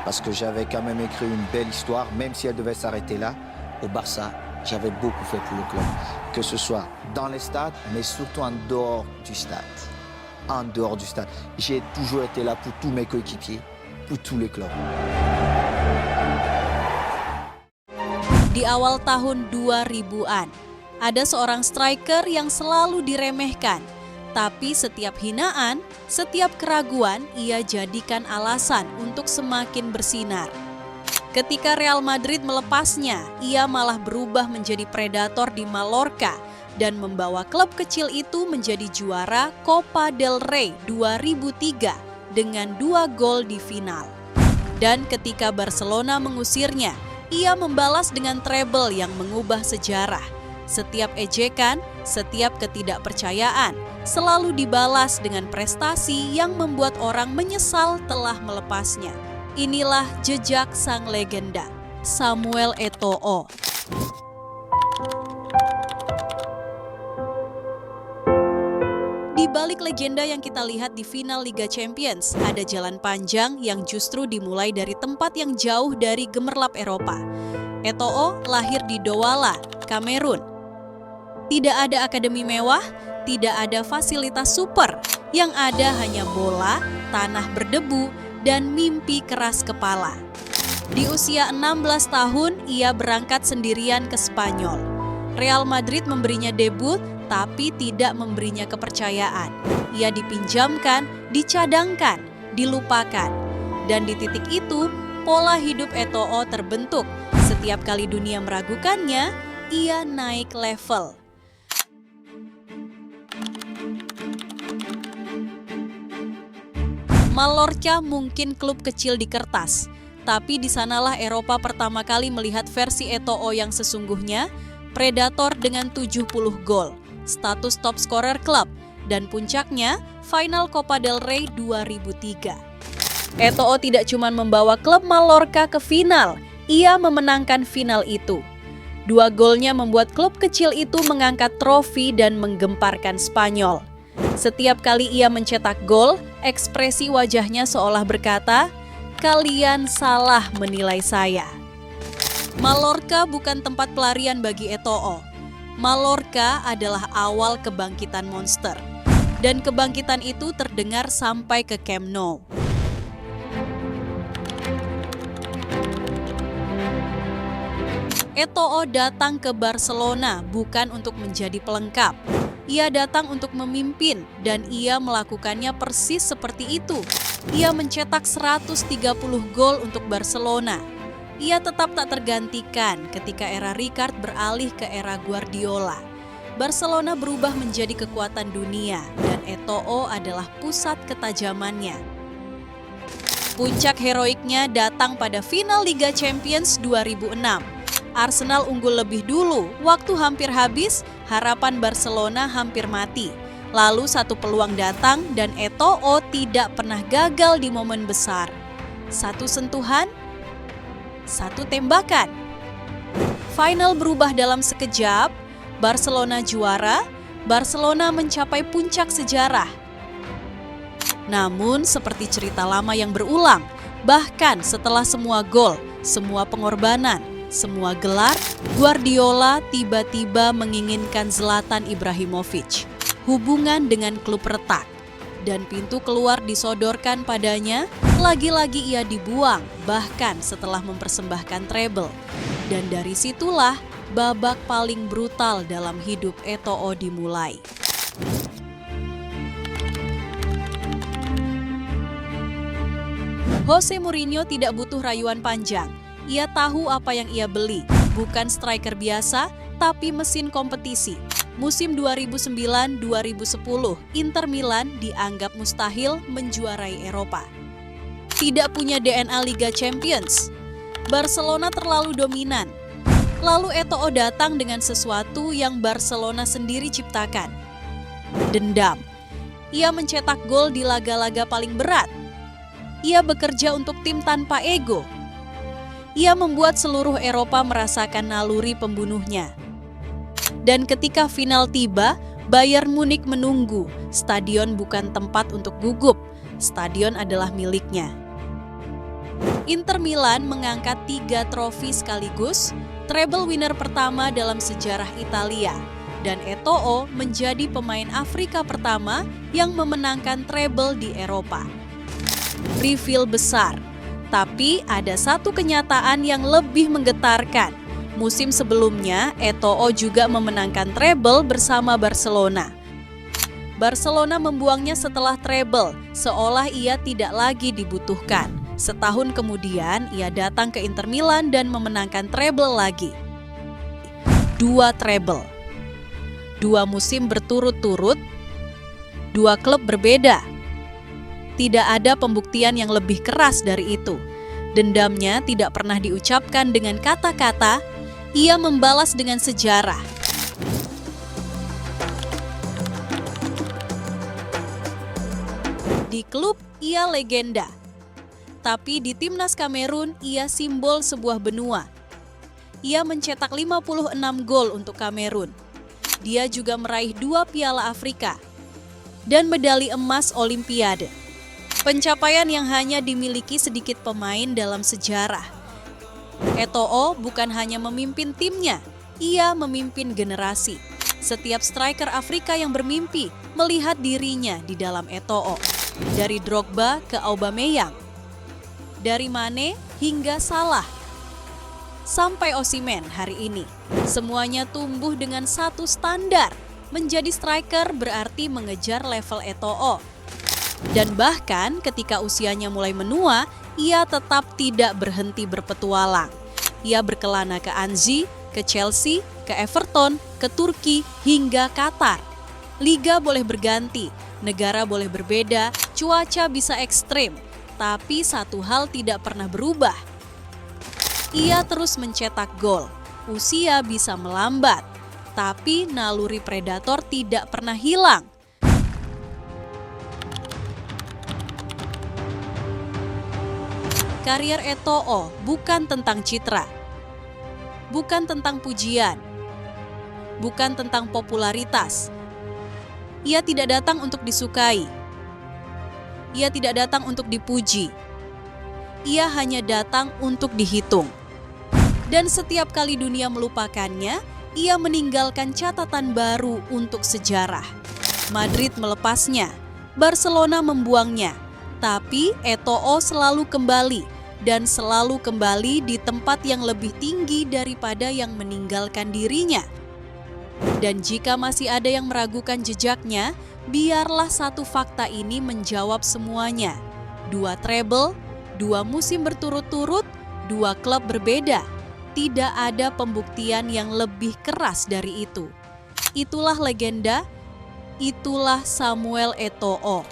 parce que j'avais quand même écrit une belle histoire, même si elle devait s'arrêter là. Au Barça, j'avais beaucoup fait pour le club, que ce soit dans les stades, mais surtout en dehors du stade. En dehors du stade. J'ai toujours été là pour tous mes coéquipiers, pour tous les clubs. Di awal tahun 2000-an, ada seorang striker yang selalu diremehkan. Tapi setiap hinaan, setiap keraguan, ia jadikan alasan untuk semakin bersinar. Ketika Real Madrid melepasnya, ia malah berubah menjadi predator di Mallorca dan membawa klub kecil itu menjadi juara Copa del Rey 2003 dengan 2 gol di final. Dan ketika Barcelona mengusirnya, ia membalas dengan treble yang mengubah sejarah. Setiap ejekan, setiap ketidakpercayaan selalu dibalas dengan prestasi yang membuat orang menyesal telah melepasnya. Inilah jejak sang legenda, Samuel Eto'o. Di balik legenda yang kita lihat di final Liga Champions, ada jalan panjang yang justru dimulai dari tempat yang jauh dari gemerlap Eropa. Eto'o lahir di Douala, Kamerun. Tidak ada akademi mewah, tidak ada fasilitas super. Yang ada hanya bola, tanah berdebu, dan mimpi keras kepala. Di usia 16 tahun, ia berangkat sendirian ke Spanyol. Real Madrid memberinya debut, tapi tidak memberinya kepercayaan. Ia dipinjamkan, dicadangkan, dilupakan. Dan di titik itu, pola hidup Eto'o terbentuk. Setiap kali dunia meragukannya, ia naik level. Mallorca mungkin klub kecil di kertas, tapi di sanalah Eropa pertama kali melihat versi Eto'o yang sesungguhnya, predator dengan 70 gol, status top scorer klub, dan puncaknya final Copa del Rey 2003. Eto'o tidak cuma membawa klub Mallorca ke final, ia memenangkan final itu. 2 golnya membuat klub kecil itu mengangkat trofi dan menggemparkan Spanyol. Setiap kali ia mencetak gol, ekspresi wajahnya seolah berkata, "Kalian salah menilai saya." Mallorca bukan tempat pelarian bagi Eto'o. Mallorca adalah awal kebangkitan monster. Dan kebangkitan itu terdengar sampai ke Camp Nou. Eto'o datang ke Barcelona bukan untuk menjadi pelengkap. Ia datang untuk memimpin dan ia melakukannya persis seperti itu. Ia mencetak 130 gol untuk Barcelona. Ia tetap tak tergantikan ketika era Rijkaard beralih ke era Guardiola. Barcelona berubah menjadi kekuatan dunia dan Eto'o adalah pusat ketajamannya. Puncak heroiknya datang pada final Liga Champions 2006. Arsenal unggul lebih dulu, waktu hampir habis, harapan Barcelona hampir mati. Lalu satu peluang datang dan Eto'o tidak pernah gagal di momen besar. Satu sentuhan, satu tembakan. Final berubah dalam sekejap, Barcelona juara, Barcelona mencapai puncak sejarah. Namun seperti cerita lama yang berulang, bahkan setelah semua gol, semua pengorbanan, semua gelar, Guardiola tiba-tiba menginginkan Zlatan Ibrahimovic. Hubungan dengan klub retak. Dan pintu keluar disodorkan padanya, lagi-lagi ia dibuang, bahkan setelah mempersembahkan treble. Dan dari situlah babak paling brutal dalam hidup Eto'o dimulai. Jose Mourinho tidak butuh rayuan panjang. Ia tahu apa yang ia beli, bukan striker biasa, tapi mesin kompetisi. Musim 2009-2010, Inter Milan dianggap mustahil menjuarai Eropa. Tidak punya DNA Liga Champions. Barcelona terlalu dominan. Lalu Eto'o datang dengan sesuatu yang Barcelona sendiri ciptakan. Dendam. Ia mencetak gol di laga-laga paling berat. Ia bekerja untuk tim tanpa ego. Ia membuat seluruh Eropa merasakan naluri pembunuhnya. Dan ketika final tiba, Bayern Munich menunggu. Stadion bukan tempat untuk gugup, stadion adalah miliknya. Inter Milan mengangkat 3 trofi sekaligus, treble winner pertama dalam sejarah Italia, dan Eto'o menjadi pemain Afrika pertama yang memenangkan treble di Eropa. Reveal besar, tapi ada satu kenyataan yang lebih menggetarkan. Musim sebelumnya, Eto'o juga memenangkan treble bersama Barcelona. Barcelona membuangnya setelah treble, seolah ia tidak lagi dibutuhkan. Setahun kemudian, ia datang ke Inter Milan dan memenangkan treble lagi. 2 treble. 2 musim berturut-turut, 2 klub berbeda. Tidak ada pembuktian yang lebih keras dari itu. Dendamnya tidak pernah diucapkan dengan kata-kata, ia membalas dengan sejarah. Di klub, ia legenda. Tapi di timnas Kamerun, ia simbol sebuah benua. Ia mencetak 56 gol untuk Kamerun. Dia juga meraih 2 Piala Afrika dan medali emas Olimpiade. Pencapaian yang hanya dimiliki sedikit pemain dalam sejarah. Eto'o bukan hanya memimpin timnya, ia memimpin generasi. Setiap striker Afrika yang bermimpi melihat dirinya di dalam Eto'o. Dari Drogba ke Aubameyang, dari Mane hingga Salah, sampai Osimhen hari ini. Semuanya tumbuh dengan satu standar. Menjadi striker berarti mengejar level Eto'o. Dan bahkan ketika usianya mulai menua, ia tetap tidak berhenti berpetualang. Ia berkelana ke Anzi, ke Chelsea, ke Everton, ke Turki, hingga Qatar. Liga boleh berganti, negara boleh berbeda, cuaca bisa ekstrim. Tapi satu hal tidak pernah berubah. Ia terus mencetak gol. Usia bisa melambat, tapi naluri predator tidak pernah hilang. Karier Eto'o bukan tentang citra, bukan tentang pujian, bukan tentang popularitas. Ia tidak datang untuk disukai. Ia tidak datang untuk dipuji. Ia hanya datang untuk dihitung. Dan setiap kali dunia melupakannya, ia meninggalkan catatan baru untuk sejarah. Madrid melepasnya, Barcelona membuangnya, tapi Eto'o selalu kembali dan selalu kembali di tempat yang lebih tinggi daripada yang meninggalkan dirinya. Dan jika masih ada yang meragukan jejaknya, biarlah satu fakta ini menjawab semuanya. 2 treble, 2 musim berturut-turut, 2 klub berbeda. Tidak ada pembuktian yang lebih keras dari itu. Itulah legenda, itulah Samuel Eto'o.